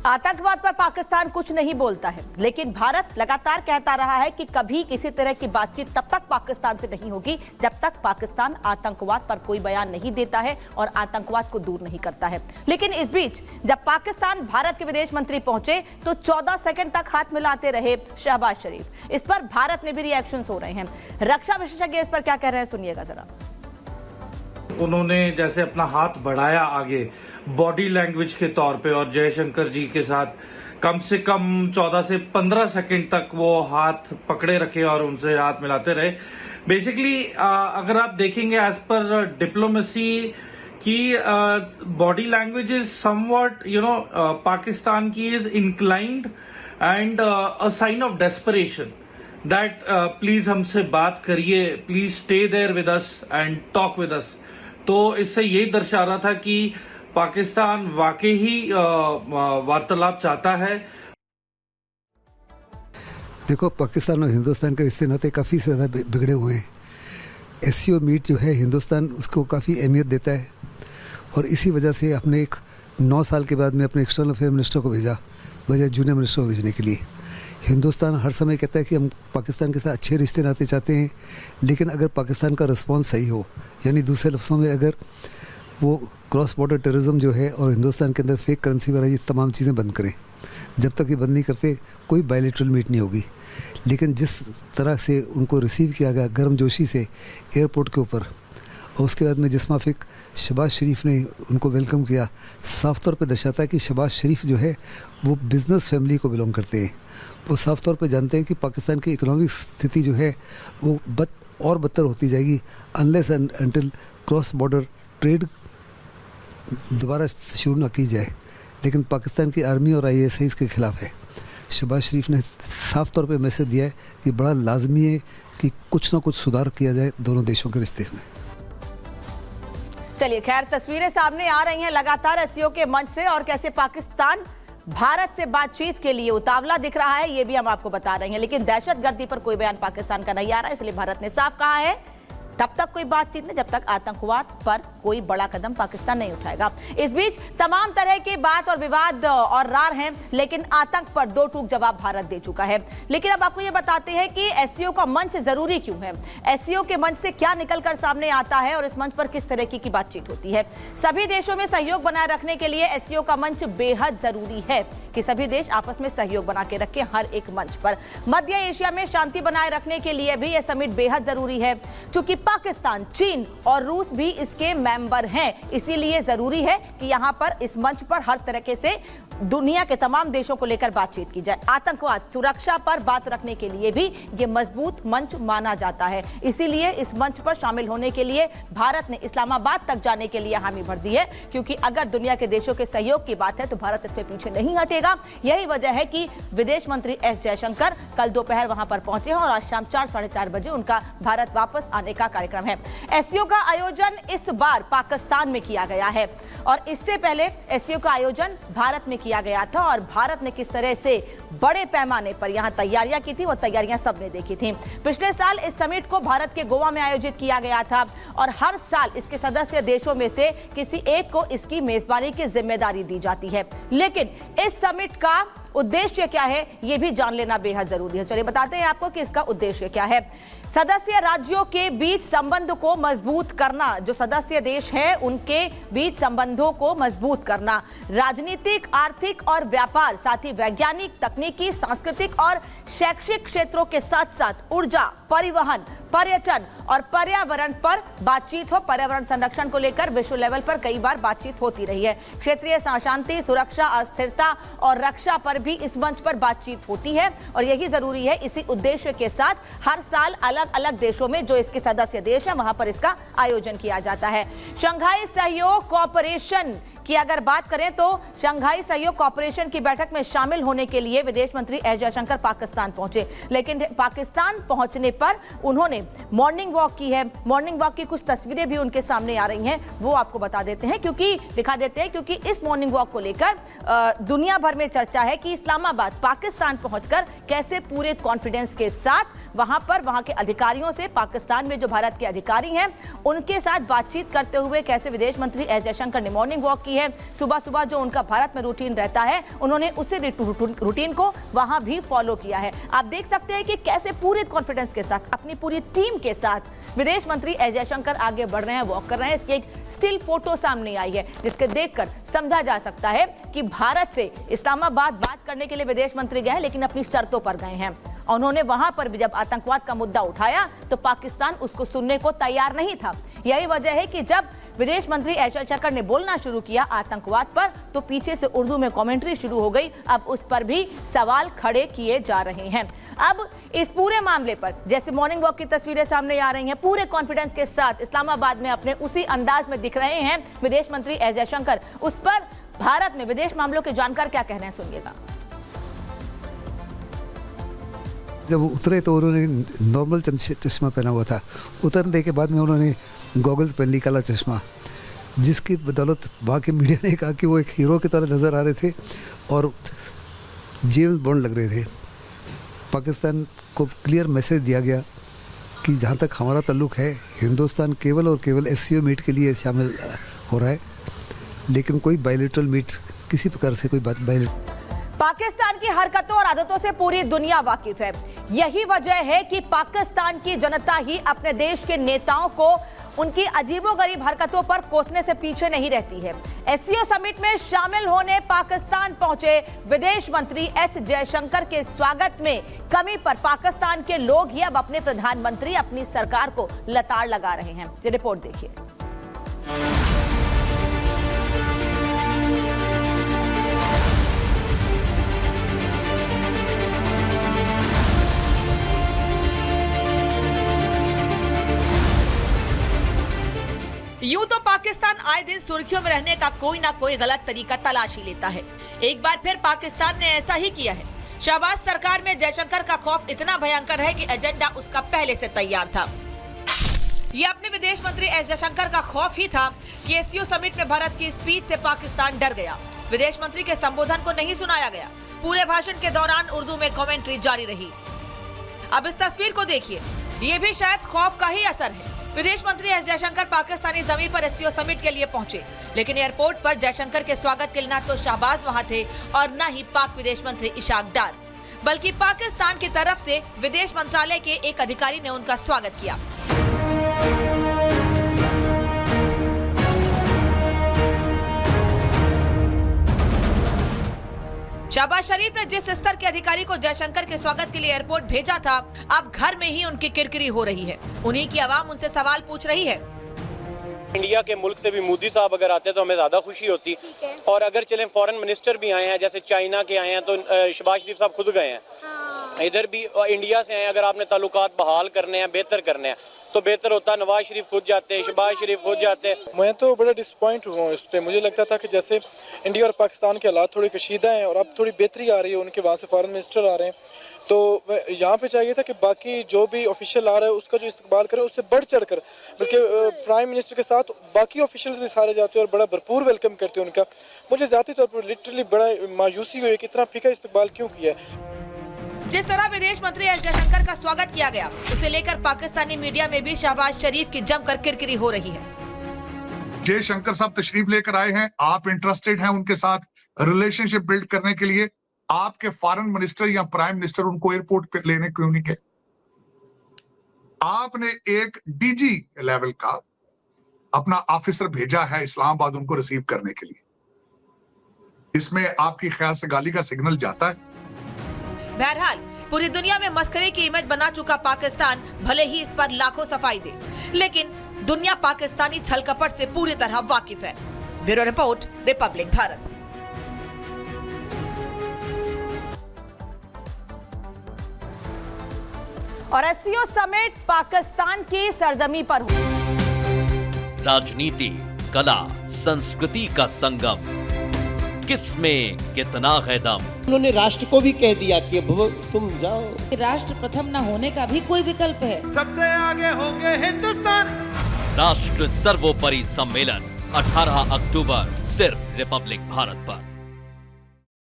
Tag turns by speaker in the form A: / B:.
A: आतंकवाद पर पाकिस्तान कुछ नहीं बोलता है, लेकिन भारत लगातार कहता रहा है कि कभी किसी तरह की बातचीत तब तक पाकिस्तान से नहीं होगी जब तक पाकिस्तान आतंकवाद पर कोई बयान नहीं देता है और आतंकवाद को दूर नहीं करता है। लेकिन इस बीच जब पाकिस्तान भारत के विदेश मंत्री पहुंचे तो 14 सेकंड तक हाथ मिलाते रहे शहबाज शरीफ। इस पर भारत में भी रिएक्शंस हो रहे हैं। रक्षा विशेषज्ञ इस पर क्या कह रहे हैं, सुनिएगा जरा।
B: उन्होंने जैसे अपना हाथ बढ़ाया आगे बॉडी लैंग्वेज के तौर पे और जयशंकर जी के साथ कम से कम 14 से 15 सेकंड तक वो हाथ पकड़े रखे और उनसे हाथ मिलाते रहे। बेसिकली अगर आप देखेंगे एज पर डिप्लोमेसी की body language is somewhat Pakistan की is inclined and a sign of desperation that please हमसे बात करिए, please stay there with us and talk with us. तो इससे यही दर्शा रहा था कि पाकिस्तान वाकई ही वार्तालाप चाहता है।
C: देखो, पाकिस्तान और हिंदुस्तान के रिश्ते नाते काफ़ी ज़्यादा बिगड़े हुए हैं। एससीओ मीट जो है, हिंदुस्तान उसको काफ़ी अहमियत देता है और इसी वजह से अपने एक 9 साल के बाद में अपने एक्सटर्नल अफेयर मिनिस्टर को भेजा बजाय जूनियर मिनिस्टर को भेजने के लिए। हिंदुस्तान हर समय कहता है कि हम पाकिस्तान के साथ अच्छे रिश्ते नाते चाहते हैं, लेकिन अगर पाकिस्तान का रिस्पॉन्स सही हो, यानी दूसरे लफ्ज़ों में अगर वो क्रॉस बॉर्डर टेररिज्म जो है और हिंदुस्तान के अंदर फेक करेंसी वगैरह ये तमाम चीज़ें बंद करें, जब तक ये बंद नहीं करते कोई बायलैटरल मीट नहीं होगी। लेकिन जिस तरह से उनको रिसीव किया गया गर्मजोशी से एयरपोर्ट के ऊपर, और उसके बाद में जिस माफिक शहबाज शरीफ ने उनको वेलकम किया, साफ तौर पे दर्शाता है कि शहबाज शरीफ जो है वो बिज़नेस फैमिली को बिलोंग करते हैं। वो साफ तौर पे जानते हैं कि पाकिस्तान की इकोनॉमिक स्थिति जो है वो और बदतर होती जाएगी unless and until cross border trade दोबारा शुरू ना की जाए। लेकिन पाकिस्तान की आर्मी और ISI इसके खिलाफ है। शहबाज शरीफ ने साफ तौर पे मैसेज दिया है कि बड़ा लाजमी है कि कुछ ना कुछ सुधार किया जाए दोनों देशों के रिश्ते में।
A: चलिए, खैर तस्वीरें सामने आ रही हैं लगातार SCO के मंच से और कैसे पाकिस्तान भारत से बातचीत के लिए उतावला दिख रहा है, ये भी हम आपको बता रहे हैं। लेकिन दहशतगर्दी पर कोई बयान पाकिस्तान का नहीं आ रहा है, इसलिए भारत ने साफ कहा है तब तक कोई बातचीत नहीं जब तक आतंकवाद पर कोई बड़ा कदम पाकिस्तान नहीं उठाएगा। इस बीच तमाम तरह की बात और विवाद और रार हैं, लेकिन आतंक पर दो टूक जवाब भारत दे चुका है। लेकिन अब आपको यह बताते हैं कि SCO का मंच जरूरी क्यों है, SCO के मंच से क्या निकलकर सामने आता है और इस मंच पर किस तरह की बातचीत होती है। सभी देशों में सहयोग बनाए रखने के लिए SCO का मंच बेहद जरूरी है कि सभी देश आपस में सहयोग बना के रखें हर एक मंच पर। मध्य एशिया में शांति बनाए रखने के लिए भी यह समिट बेहद जरूरी है। चूंकि पाकिस्तान, चीन और रूस भी इसके मेंबर हैं, इसीलिए जरूरी है कि यहां पर इस मंच पर हर तरीके से दुनिया के तमाम देशों को लेकर बातचीत की जाए। आतंकवाद, सुरक्षा पर बात रखने के लिए भी यह मजबूत मंच माना जाता है। इसीलिए इस मंच पर शामिल होने के लिए भारत ने इस्लामाबाद तक जाने के लिए हामी भर दी है, क्योंकि अगर दुनिया के देशों के सहयोग की बात है तो भारत इससे पीछे नहीं हटेगा। यही वजह है कि विदेश मंत्री S जयशंकर कल दोपहर वहां पर पहुंचे हैं और आज शाम 4, साढ़े 4 बजे उनका भारत वापस आने का कार्यक्रम है। SCO का आयोजन इस बार पाकिस्तान में किया गया है और इससे पहले SCO का आयोजन भारत में किया गया था और भारत ने किस तरह से बड़े पैमाने पर यहां तैयारियां की थी, वो तैयारियां सबने देखी थी। पिछले साल इस समिट को भारत के गोवा में आयोजित किया गया था और हर साल इसके सदस्य देशों में से किसी एक को इसकी मेजबानी की जिम्मेदारी दी जाती है। लेकिन इस समिट का उद्देश्य क्या है, यह भी जान लेना बेहद जरूरी है। चलिए बताते हैं आपको कि इसका उद्देश्य क्या है। सदस्य राज्यों के बीच संबंध को मजबूत करना, जो सदस्य देश हैं उनके बीच संबंधों को मजबूत करना, राजनीतिक, आर्थिक और व्यापार, साथ ही वैज्ञानिक, तकनीकी, सांस्कृतिक और शैक्षिक क्षेत्रों के साथ साथ ऊर्जा, परिवहन, पर्यटन और पर्यावरण पर बातचीत हो। पर्यावरण संरक्षण को लेकर विश्व लेवल पर कई बार बातचीत होती रही है। क्षेत्रीय शांति, सुरक्षा, अस्थिरता और रक्षा पर भी इस मंच पर बातचीत होती है और यही जरूरी है। इसी उद्देश्य के साथ हर साल अलग अलग देशों में जो इसके सदस्य देश है वहां पर इसका आयोजन किया जाता है। शंघाई सहयोग कॉरपोरेशन की अगर बात करें तो शंघाई सहयोग कॉरपोरेशन की बैठक में शामिल होने के लिए विदेश मंत्री S जयशंकर पाकिस्तान पहुंचे। लेकिन पाकिस्तान पहुंचने पर उन्होंने मॉर्निंग वॉक की है। मॉर्निंग वॉक की कुछ तस्वीरें भी उनके सामने आ रही हैं, वो आपको बता देते हैं, दिखा देते हैं, क्योंकि इस मॉर्निंग वॉक को लेकर दुनिया भर में चर्चा है कि इस्लामाबाद, पाकिस्तान पहुंचकर कैसे पूरे कॉन्फिडेंस के साथ वहां पर वहां के अधिकारियों से, पाकिस्तान में जो भारत के अधिकारी हैं उनके साथ बातचीत करते हुए कैसे विदेश मंत्री एस जयशंकर ने मॉर्निंग वॉक की है। सुबह सुबह जो उनका भारत में रूटीन रहता है, उन्होंने उसी रूटीन को वहां भी फॉलो किया है। आप देख सकते हैं कि कैसे पूरे कॉन्फिडेंस के साथ, अपनी पूरी टीम के साथ विदेश मंत्री एस जयशंकर आगे बढ़ रहे हैं, वॉक कर रहे हैं। इसकी एक स्टिल फोटो सामने आई है जिसके देखकर समझा जा सकता है कि भारत से इस्लामाबाद बात करने के लिए विदेश मंत्री गए, लेकिन अपनी शर्तों पर गए हैं। उन्होंने वहां पर भी जब आतंकवाद का मुद्दा उठाया तो पाकिस्तान उसको सुनने को तैयार नहीं था। यही वजह है कि जब विदेश मंत्री एस जयशंकर ने बोलना शुरू किया आतंकवाद पर, तो पीछे से उर्दू में कमेंट्री शुरू हो गई। अब उस पर भी सवाल खड़े किए जा रहे हैं। अब इस पूरे मामले पर जैसे मॉर्निंग वॉक की तस्वीरें सामने आ रही हैं, पूरे कॉन्फिडेंस के साथ इस्लामाबाद में अपने उसी अंदाज में दिख रहे हैं विदेश मंत्री एस जयशंकर। उस पर भारत में विदेश मामलों के जानकार क्या कह रहे हैं, सुनिएगा।
C: जब उतरे तो उन्होंने नॉर्मल चश्मा पहना हुआ था। उतरने के बाद में उन्होंने गॉगल्स पहन ली, काला चश्मा, जिसकी बदौलत वहाँ के मीडिया ने कहा कि वो एक हीरो की तरह नज़र आ रहे थे और जेम्स बॉन्ड लग रहे थे। पाकिस्तान को क्लियर मैसेज दिया गया कि जहाँ तक हमारा ताल्लुक़ है, हिंदुस्तान केवल और केवल एससीओ मीट के लिए शामिल हो रहा है, लेकिन कोई बायलैटरल मीट किसी प्रकार से कोई बात
A: पाकिस्तान की हरकतों और आदतों से पूरी दुनिया वाकिफ है। यही वजह है कि पाकिस्तान की जनता ही अपने देश के नेताओं को उनकी अजीबोगरीब हरकतों पर कोसने से पीछे नहीं रहती है। एससीओ समिट में शामिल होने पाकिस्तान पहुंचे विदेश मंत्री एस जयशंकर के स्वागत में कमी पर पाकिस्तान के लोग ही अब अपने प्रधानमंत्री, अपनी सरकार को लताड़ लगा रहे हैं। ये रिपोर्ट देखिए। यूं तो पाकिस्तान आए दिन सुर्खियों में रहने का कोई ना कोई गलत तरीका तलाश ही लेता है। एक बार फिर पाकिस्तान ने ऐसा ही किया है। शहबाज सरकार में जयशंकर का खौफ इतना भयंकर है कि एजेंडा उसका पहले से तैयार था। ये अपने विदेश मंत्री एस जयशंकर का खौफ ही था कि एससीओ समिट में भारत की स्पीच से पाकिस्तान डर गया। विदेश मंत्री के संबोधन को नहीं सुनाया गया। पूरे भाषण के दौरान उर्दू में कमेंट्री जारी रही। अब इस तस्वीर को देखिए, ये भी शायद खौफ का ही असर है। विदेश मंत्री एस जयशंकर पाकिस्तानी जमीन पर एससीओ समिट के लिए पहुंचे, लेकिन एयरपोर्ट पर जयशंकर के स्वागत के लिए न तो शहबाज वहां थे और न ही पाक विदेश मंत्री इशाक डार, बल्कि पाकिस्तान की तरफ से विदेश मंत्रालय के एक अधिकारी ने उनका स्वागत किया। शहबाज शरीफ ने जिस स्तर के अधिकारी को जयशंकर के स्वागत के लिए एयरपोर्ट भेजा था, अब घर में ही उनकी किरकिरी हो रही है। उन्हीं की आवाम उनसे सवाल पूछ रही है।
D: इंडिया के मुल्क से भी मोदी साहब अगर आते तो हमें ज्यादा खुशी होती, और अगर चलें फॉरेन मिनिस्टर भी आए हैं, जैसे चाइना के आए हैं तो शहबाज शरीफ साहब खुद गए हैं। इधर भी इंडिया से आए, अगर आपने ताल्लुकात बहाल करने हैं, बेहतर करने हैं तो बेहतर होता नवाज शरीफ खुद जाते, शहबाज शरीफ खुद जाते।
E: मैं तो बड़ा डिसपॉइंट हुआ इस पे। मुझे लगता था कि जैसे इंडिया और पाकिस्तान के हालात थोड़े कशीदा हैं और अब थोड़ी बेहतरी आ रही है, उनके वहाँ से फॉरेन मिनिस्टर आ रहे हैं, तो यहाँ पे चाहिए था कि बाकी जो भी ऑफिशियल आ रहा है उसका जो इस्तकबाल करें, उससे बढ़ चढ़ कर, बल्कि प्राइम मिनिस्टर के साथ बाकी ऑफिशियल्स भी सारे जाते हैं और बड़ा भरपूर वेलकम करते हैं उनका। मुझे ज़ाती तौर पर लिटरली बड़ा मायूसी हुई कि इतना फीका इस्तकबाल क्यों किया है।
A: जिस तरह विदेश मंत्री एस जयशंकर का स्वागत किया गया, उसे लेकर पाकिस्तानी मीडिया में भी शहबाज शरीफ की जमकर किरकिरी हो रही है।
F: जयशंकर साहब तशरीफ लेकर आए हैं, आप इंटरेस्टेड हैं उनके साथ रिलेशनशिप बिल्ड करने के लिए, आपके फॉरेन मिनिस्टर या प्राइम मिनिस्टर उनको एयरपोर्ट पे लेने क्यों नहीं गए? आपने एक डीजी लेवल का अपना ऑफिसर भेजा है इस्लामाबाद उनको रिसीव करने के लिए। इसमें आपकी ख्याल से गाली का सिग्नल जाता है?
A: बहरहाल पूरी दुनिया में मस्करे की इमेज बना चुका पाकिस्तान भले ही इस पर लाखों सफाई दे, लेकिन दुनिया पाकिस्तानी छल कपट से पूरी तरह वाकिफ है। Bureau report, Republic Bharat. और एससीओ समिट पाकिस्तान की सरजमी पर हुई।
G: राजनीति, कला, संस्कृति का संगम, किसमें कितना है दम।
H: उन्होंने राष्ट्र को भी कह दिया कि तुम जाओ।
I: राष्ट्र प्रथम न होने का भी कोई विकल्प है।
J: सबसे आगे होंगे हिंदुस्तान।
G: राष्ट्र सर्वोपरि सम्मेलन 18 अक्टूबर सिर्फ रिपब्लिक भारत पर।